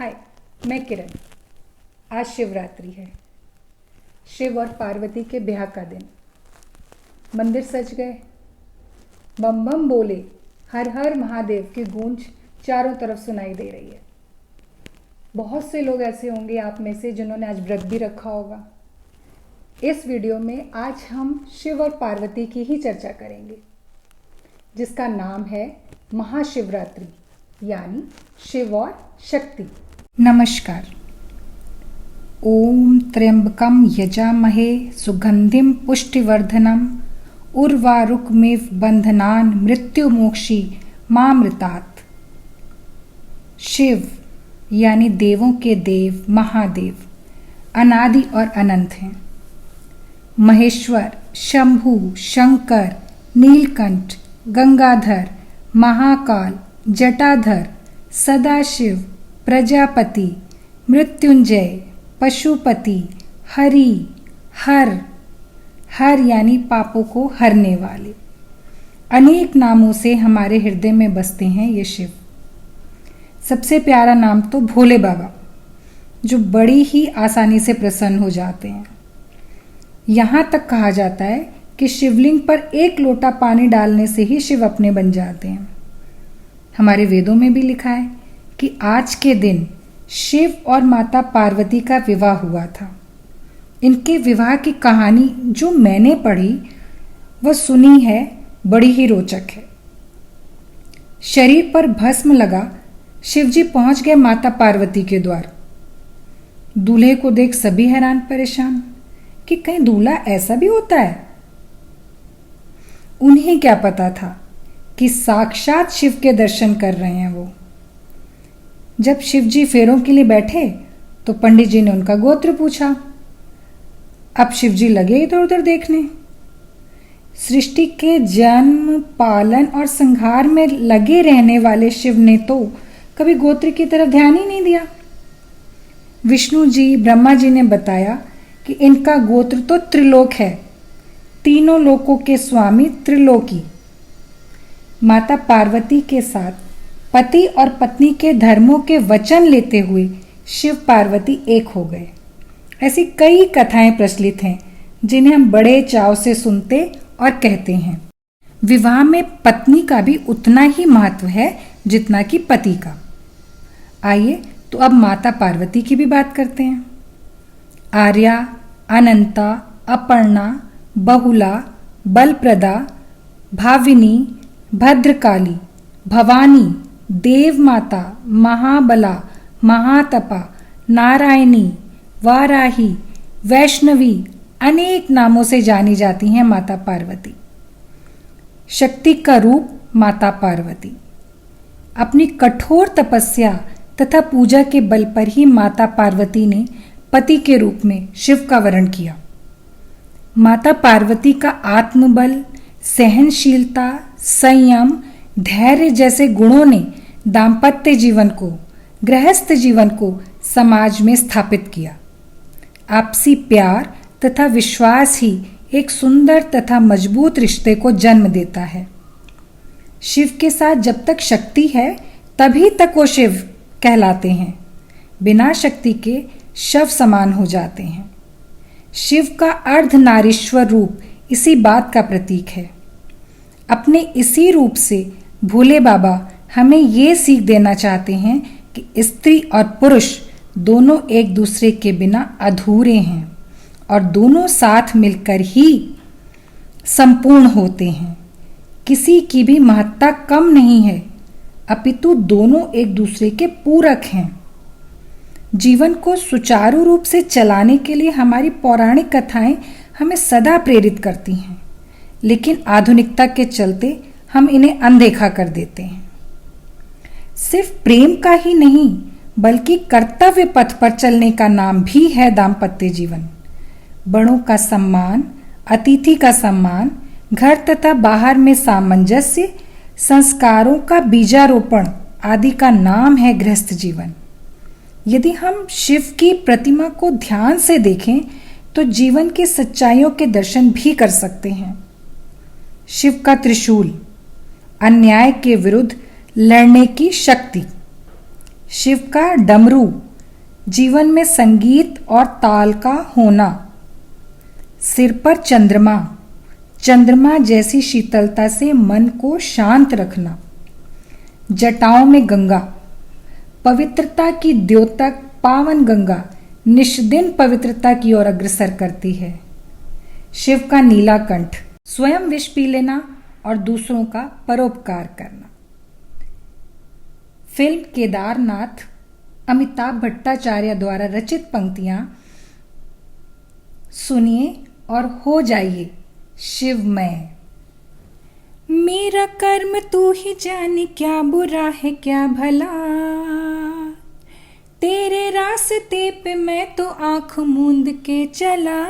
हाय, मैं किरण। आज शिवरात्रि है। शिव और पार्वती के ब्याह का दिन। मंदिर सज गए, बम बम बोले, हर हर महादेव की गूंज चारों तरफ सुनाई दे रही है। बहुत से लोग ऐसे होंगे आप में से जिन्होंने आज व्रत भी रखा होगा। इस वीडियो में आज हम शिव और पार्वती की ही चर्चा करेंगे, जिसका नाम है महाशिवरात्रि, यानी शिव और शक्ति। नमस्कार। ओम त्र्यंबकम यजामहे सुगंधिम पुष्टिवर्धनम उर्वारुकमिव बंधनान मृत्युमोक्षी मामृतात्। शिव यानी देवों के देव महादेव अनादि और अनंत हैं। महेश्वर, शंभु, शंकर, नीलकंठ, गंगाधर, महाकाल, जटाधर, सदाशिव, प्रजापति, मृत्युंजय, पशुपति, हरि, हर यानी पापों को हरने वाले। अनेक नामों से हमारे हृदय में बसते हैं ये शिव। सबसे प्यारा नाम तो भोले बाबा, जो बड़ी ही आसानी से प्रसन्न हो जाते हैं। यहाँ तक कहा जाता है कि शिवलिंग पर एक लोटा पानी डालने से ही शिव अपने बन जाते हैं। हमारे वेदों में भी लिखा है कि आज के दिन शिव और माता पार्वती का विवाह हुआ था। इनके विवाह की कहानी जो मैंने पढ़ी वह सुनी है, बड़ी ही रोचक है। शरीर पर भस्म लगा शिवजी पहुंच गए माता पार्वती के द्वार। दूल्हे को देख सभी हैरान परेशान कि कहीं दूल्हा ऐसा भी होता है। उन्हें क्या पता था कि साक्षात शिव के दर्शन कर रहे हैं वो। जब शिवजी फेरों के लिए बैठे तो पंडित जी ने उनका गोत्र पूछा। अब शिवजी लगे इधर उधर देखने। सृष्टि के जन्म, पालन और संहार में लगे रहने वाले शिव ने तो कभी गोत्र की तरफ ध्यान ही नहीं दिया। विष्णु जी, ब्रह्मा जी ने बताया कि इनका गोत्र तो त्रिलोक है, तीनों लोकों के स्वामी त्रिलोकी। माता पार्वती के साथ पति और पत्नी के धर्मों के वचन लेते हुए शिव पार्वती एक हो गए। ऐसी कई कथाएं प्रचलित हैं जिन्हें हम बड़े चाव से सुनते और कहते हैं। विवाह में पत्नी का भी उतना ही महत्व है जितना कि पति का। आइए तो अब माता पार्वती की भी बात करते हैं। आर्या, अनंता, अपर्णा, बहुला, बलप्रदा, भाविनी, भद्रकाली, भवानी, देवमाता, महाबला, महातपा, नारायणी, वाराही, वैष्णवी, अनेक नामों से जानी जाती हैं माता पार्वती। शक्ति का रूप माता पार्वती। अपनी कठोर तपस्या तथा पूजा के बल पर ही माता पार्वती ने पति के रूप में शिव का वरण किया। माता पार्वती का आत्मबल, सहनशीलता, संयम, धैर्य जैसे गुणों ने दाम्पत्य जीवन को, गृहस्थ जीवन को समाज में स्थापित किया। आपसी प्यार तथा विश्वास ही एक सुंदर तथा मजबूत रिश्ते को जन्म देता है। शिव के साथ जब तक शक्ति है तभी तक वो शिव कहलाते हैं। बिना शक्ति के शव समान हो जाते हैं। शिव का अर्धनारीश्वर रूप इसी बात का प्रतीक है। अपने इसी रूप से भोले बाबा हमें ये सीख देना चाहते हैं कि स्त्री और पुरुष दोनों एक दूसरे के बिना अधूरे हैं और दोनों साथ मिलकर ही संपूर्ण होते हैं। किसी की भी महत्ता कम नहीं है, अपितु दोनों एक दूसरे के पूरक हैं। जीवन को सुचारू रूप से चलाने के लिए हमारी पौराणिक कथाएं हमें सदा प्रेरित करती हैं, लेकिन आधुनिकता के चलते हम इन्हें अनदेखा कर देते हैं। सिर्फ प्रेम का ही नहीं बल्कि कर्तव्य पथ पर चलने का नाम भी है दाम्पत्य जीवन। बड़ों का सम्मान, अतिथि का सम्मान, घर तथा बाहर में सामंजस्य, संस्कारों का बीजारोपण आदि का नाम है गृहस्थ जीवन। यदि हम शिव की प्रतिमा को ध्यान से देखें तो जीवन की सच्चाइयों के दर्शन भी कर सकते हैं। शिव का त्रिशूल, अन्याय के विरुद्ध लड़ने की शक्ति। शिव का डमरू, जीवन में संगीत और ताल का होना। सिर पर चंद्रमा, चंद्रमा जैसी शीतलता से मन को शांत रखना। जटाओं में गंगा, पवित्रता की द्योतक पावन गंगा निष्दिन पवित्रता की ओर अग्रसर करती है। शिव का नीला कंठ, स्वयं विष पी लेना और दूसरों का परोपकार करना। फिल्म केदारनाथ अमिताभ भट्टाचार्य द्वारा रचित पंक्तियां सुनिए और हो जाइए शिवमय। मेरा कर्म तू ही जाने, क्या बुरा है क्या भला, तेरे रास्ते पे मैं तो आंख मूंद के चला,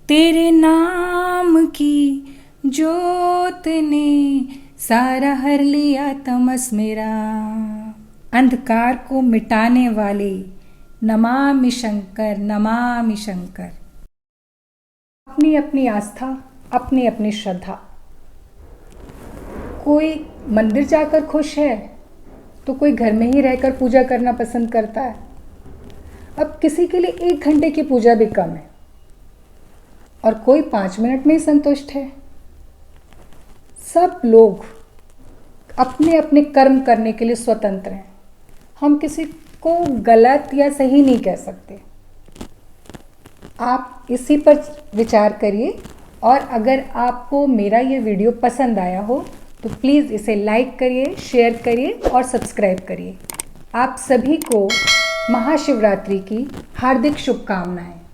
तेरे नाम की जोत ने सारा हर लिया तमस मेरा। अंधकार को मिटाने वाले नमामि शंकर, नमामि शंकर। अपनी अपनी आस्था, अपनी अपनी श्रद्धा। कोई मंदिर जाकर खुश है तो कोई घर में ही रहकर पूजा करना पसंद करता है। अब किसी के लिए 1 घंटे की पूजा भी कम है और कोई 5 मिनट में ही संतुष्ट है। सब लोग अपने अपने कर्म करने के लिए स्वतंत्र हैं। हम किसी को गलत या सही नहीं कह सकते। आप इसी पर विचार करिए और अगर आपको मेरा ये वीडियो पसंद आया हो तो प्लीज़ इसे लाइक करिए, शेयर करिए और सब्सक्राइब करिए। आप सभी को महाशिवरात्रि की हार्दिक शुभकामनाएं।